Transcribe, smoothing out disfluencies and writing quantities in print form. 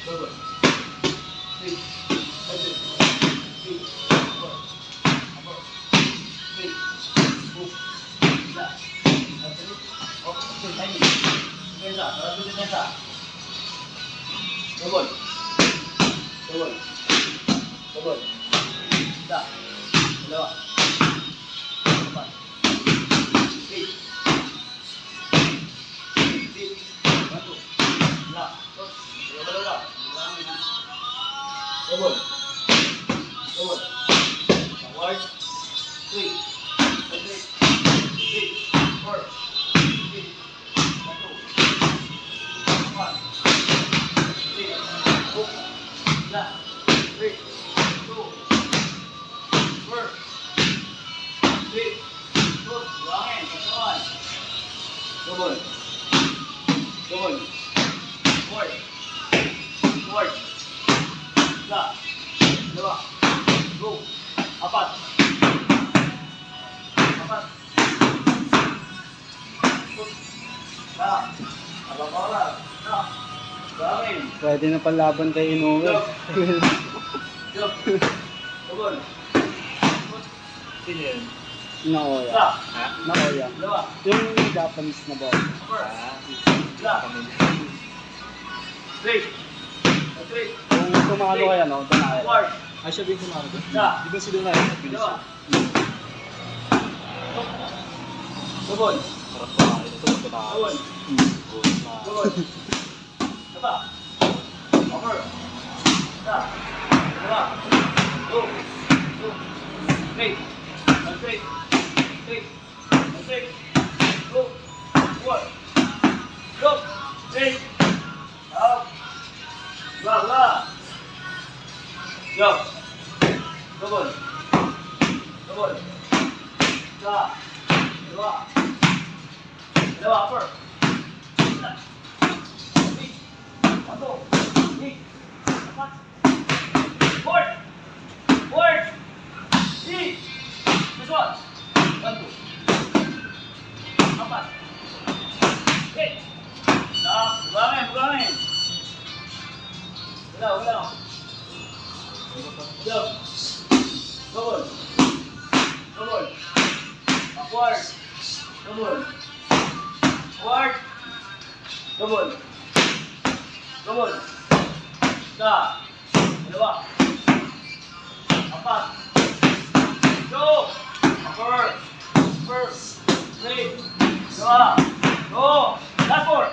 Double. Three. Double. Three. Four. Four. Three. Two. Isa. Double. Okay, timing. Depensa. Double depensa. Double. Double. Double. Isa. Dalawa. Empat. Three. Double. Double. Forward. Three. Three. Four. Three. Two. One. Three. Two. Isa. Three. Two. Four. Three. Two. Buangin. Katawan. Double. Double. Forward. Forward. Isa. Dalawa. Go. Apat. Apat. Isa. Abang-abang. Isa. Buangin. Pwede na palaban kay Inoue. Jump. Double. Sino yun? Naoya. Isa. Naoya. Dalawa. Yung Japanese na ball. Four. Isa. Three. Three. Kung tumalo kaya, no? Danaya. Four. Ay, siya ba yung kumano doon? Isa. Di ba sila na yun? Dalawa. Double. Parang pakain. Ito ba pakain? Double. Double. Isa. Over. Isa. Dalawa. Two. Two. Three. Three. Three. Three. Two. Four. Go. Three. Up. Bala. Yo. Double. Double. Isa. Dalawa. Dalawa. Upper. Isa. Three. One, two. Three. Apat. Four. Four. Three. This one. One, two. Apat. Eight. Stop. Buangin. Buangin. Wala. Wala. Jump. Double. Double. Backward. Double. Forward. Double. Double. Isa. Dalawa. Apat. Go. Upper. First. Three. Dalawa. Go. Last four.